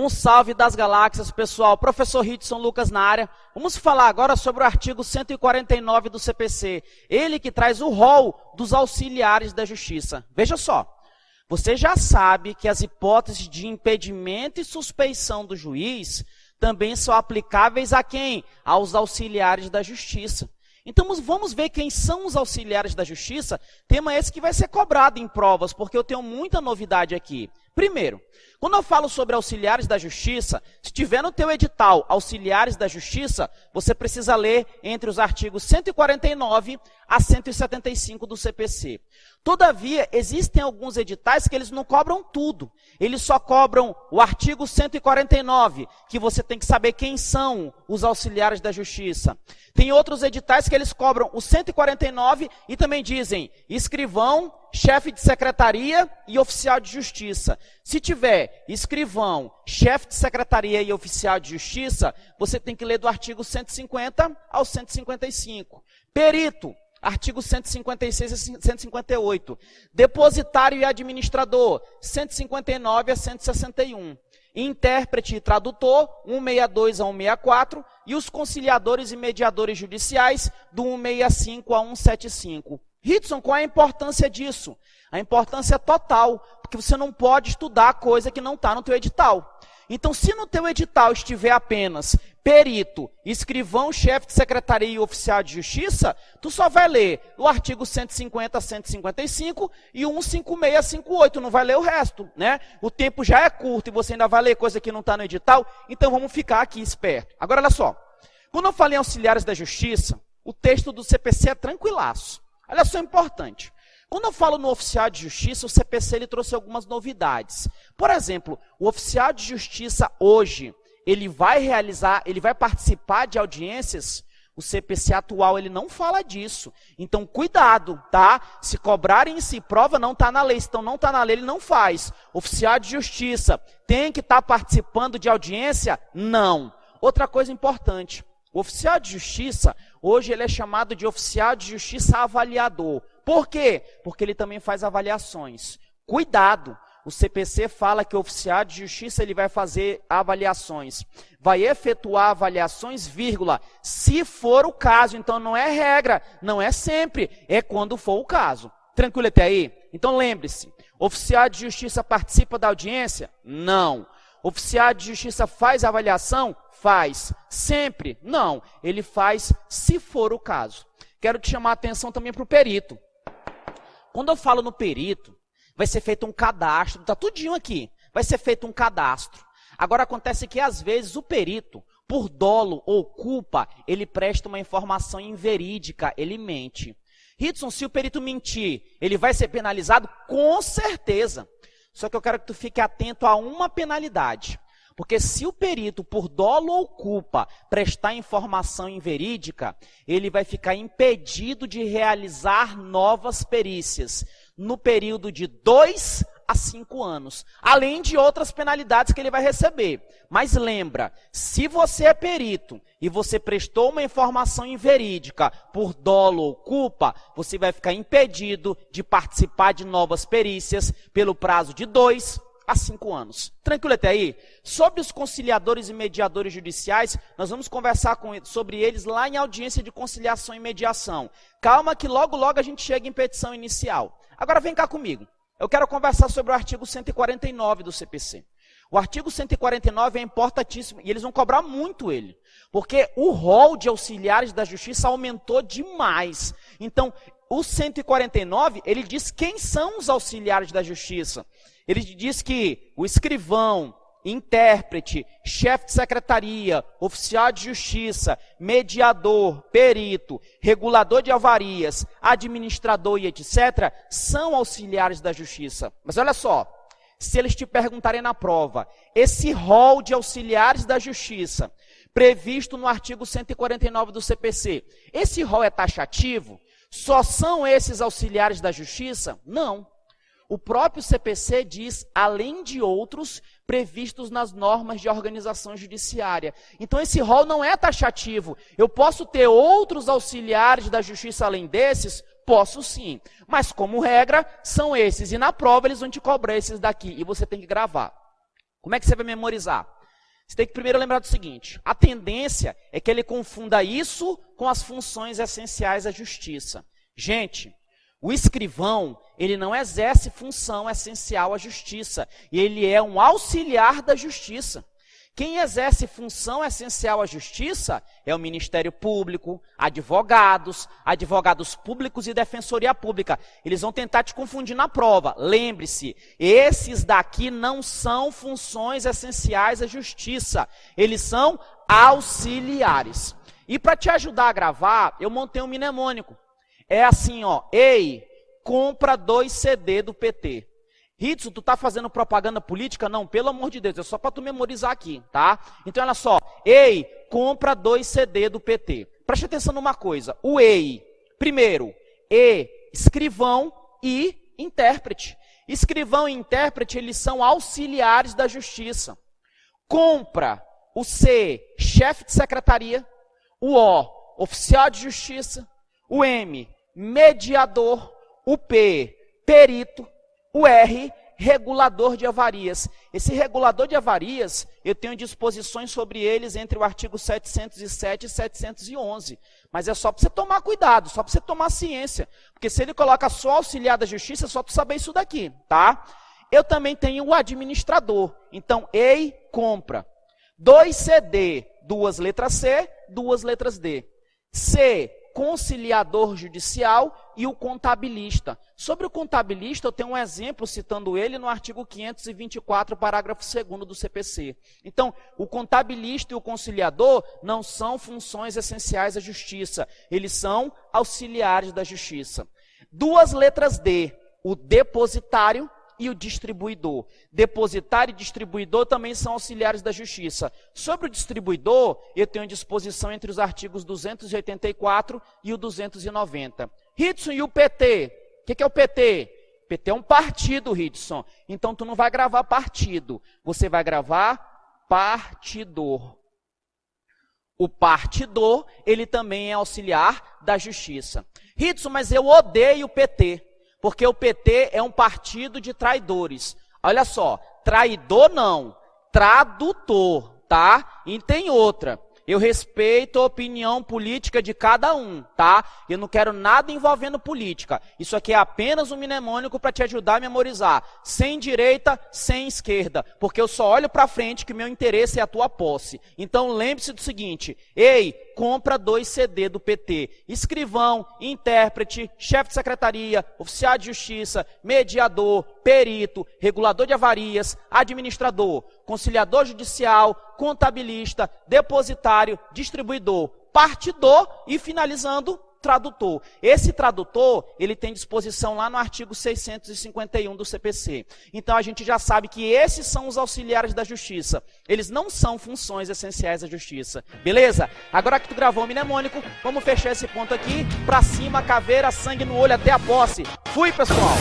Um salve das galáxias, pessoal. Professor Ridson Lucas na área. Vamos falar agora sobre o artigo 149 do CPC. Ele que traz o rol dos auxiliares da justiça. Veja só, você já sabe que as hipóteses de impedimento e suspeição do juiz também são aplicáveis a quem? Aos auxiliares da justiça. Então, vamos ver quem são os auxiliares da justiça, tema esse que vai ser cobrado em provas, porque eu tenho muita novidade aqui. Primeiro, quando eu falo sobre auxiliares da justiça, se tiver no teu edital auxiliares da justiça, você precisa ler entre os artigos 149 a 175 do CPC. Todavia, existem alguns editais que eles não cobram tudo. Eles só cobram o artigo 149, que você tem que saber quem são os auxiliares da justiça. Tem outros editais que eles cobram o 149 e também dizem escrivão, chefe de secretaria e oficial de justiça. Se tiver escrivão, chefe de secretaria e oficial de justiça, você tem que ler do artigo 150 ao 155. Perito, artigo 156 a 158. Depositário e administrador, 159 a 161. Intérprete e tradutor, 162 a 164. E os conciliadores e mediadores judiciais, do 165 a 175. Ridson, qual é a importância disso? A importância total, porque você não pode estudar coisa que não está no teu edital. Então, se no teu edital estiver apenas perito, escrivão, chefe de secretaria e oficial de justiça, tu só vai ler o artigo 150 a 155 e o 156 a 58, não vai ler o resto, né? O tempo já é curto e você ainda vai ler coisa que não está no edital, então vamos ficar aqui esperto. Agora, olha só, quando eu falei em auxiliares da justiça, o texto do CPC é tranquilaço. Olha só, importante. Quando eu falo no oficial de justiça, o CPC ele trouxe algumas novidades. Por exemplo, o oficial de justiça hoje, ele vai participar de audiências. O CPC atual, ele não fala disso. Então, cuidado, tá? Se cobrarem em si prova, não está na lei. Então, não está na lei, ele não faz. Oficial de justiça tem que estar participando de audiência? Não. Outra coisa importante. O oficial de justiça, hoje ele é chamado de oficial de justiça avaliador. Por quê? Porque ele também faz avaliações. Cuidado, o CPC fala que o oficial de justiça ele vai fazer avaliações. Vai efetuar avaliações, vírgula, se for o caso. Então não é regra, não é sempre, é quando for o caso. Tranquilo até aí? Então lembre-se, oficial de justiça participa da audiência? Não. Oficial de justiça faz avaliação? Faz. Sempre? Não. Ele faz se for o caso. Quero te chamar a atenção também para o perito. Quando eu falo no perito, vai ser feito um cadastro, está tudinho aqui. Vai ser feito um cadastro. Agora acontece que às vezes o perito, por dolo ou culpa, ele presta uma informação inverídica, ele mente. Ridson, se o perito mentir, ele vai ser penalizado? Com certeza. Só que eu quero que tu fique atento a uma penalidade. Porque se o perito, por dolo ou culpa, prestar informação inverídica, ele vai ficar impedido de realizar novas perícias no período de 2 a 5 anos, além de outras penalidades que ele vai receber. Mas lembra, se você é perito e você prestou uma informação inverídica por dolo ou culpa, você vai ficar impedido de participar de novas perícias pelo prazo de 2 a 5 anos. Tranquilo até aí? Sobre os conciliadores e mediadores judiciais, nós vamos conversar sobre eles lá em audiência de conciliação e mediação. Calma que logo, logo a gente chega em petição inicial. Agora vem cá comigo. Eu quero conversar sobre o artigo 149 do CPC. O artigo 149 é importantíssimo e eles vão cobrar muito ele. Porque o rol de auxiliares da justiça aumentou demais. Então, o 149, ele diz quem são os auxiliares da justiça. Ele diz que o escrivão, intérprete, chefe de secretaria, oficial de justiça, mediador, perito, regulador de alvarias, administrador e etc., são auxiliares da justiça. Mas olha só, se eles te perguntarem na prova, esse rol de auxiliares da justiça, previsto no artigo 149 do CPC, esse rol é taxativo? Só são esses auxiliares da justiça? Não. O próprio CPC diz, além de outros previstos nas normas de organização judiciária. Então, esse rol não é taxativo. Eu posso ter outros auxiliares da justiça além desses? Posso sim. Mas, como regra, são esses. E na prova, eles vão te cobrar esses daqui. E você tem que gravar. Como é que você vai memorizar? Você tem que primeiro lembrar do seguinte, a tendência é que ele confunda isso com as funções essenciais da justiça. Gente, o escrivão, ele não exerce função essencial à justiça, e ele é um auxiliar da justiça. Quem exerce função essencial à justiça é o Ministério Público, advogados públicos e defensoria pública. Eles vão tentar te confundir na prova. Lembre-se, esses daqui não são funções essenciais à justiça. Eles são auxiliares. E para te ajudar a gravar, eu montei um mnemônico. É assim, ó, ei, compra 2 CD do PT. Ritson, tu tá fazendo propaganda política? Não, pelo amor de Deus, é só para tu memorizar aqui, tá? Então, olha só, ei, compra 2 CD do PT. Preste atenção numa coisa, o ei, primeiro, escrivão e intérprete. Escrivão e intérprete, eles são auxiliares da justiça. Compra, o C, chefe de secretaria, o O, oficial de justiça, o M, mediador, o P, perito, o R, regulador de avarias. Esse regulador de avarias, eu tenho disposições sobre eles entre o artigo 707 e 711. Mas é só para você tomar cuidado, só para você tomar ciência. Porque se ele coloca só auxiliar da justiça, é só tu saber isso daqui, tá? Eu também tenho o administrador. Então, EI, compra. 2 CD, 2 letras C, 2 letras D. C, conciliador judicial e o contabilista. Sobre o contabilista, eu tenho um exemplo citando ele no artigo 524, parágrafo 2º do CPC. Então, o contabilista e o conciliador não são funções essenciais à justiça, eles são auxiliares da justiça. 2 letras D, o depositário e o distribuidor. Depositário e distribuidor também são auxiliares da justiça. Sobre o distribuidor, eu tenho disposição entre os artigos 284 e o 290. Ritson, e o PT? O que é o PT? PT é um partido, Ritson. Então, tu não vai gravar partido, você vai gravar partidor. O partidor, ele também é auxiliar da justiça. Ritson, mas eu odeio o PT. Porque o PT é um partido de traidores. Olha só, traidor não, tradutor, tá? E tem outra, eu respeito a opinião política de cada um, tá? Eu não quero nada envolvendo política. Isso aqui é apenas um mnemônico para te ajudar a memorizar. Sem direita, sem esquerda. Porque eu só olho para frente que meu interesse é a tua posse. Então lembre-se do seguinte, ei, compra 2 CD do PT. Escrivão, intérprete, chefe de secretaria, oficial de justiça, mediador, perito, regulador de avarias, administrador, conciliador judicial, contabilista, depositário, distribuidor, partidor e, finalizando, tradutor. Esse tradutor, ele tem disposição lá no artigo 651 do CPC. Então, a gente já sabe que esses são os auxiliares da justiça. Eles não são funções essenciais da justiça. Beleza? Agora que tu gravou o mnemônico, vamos fechar esse ponto aqui. Pra cima, caveira, sangue no olho, até a posse. Fui, pessoal!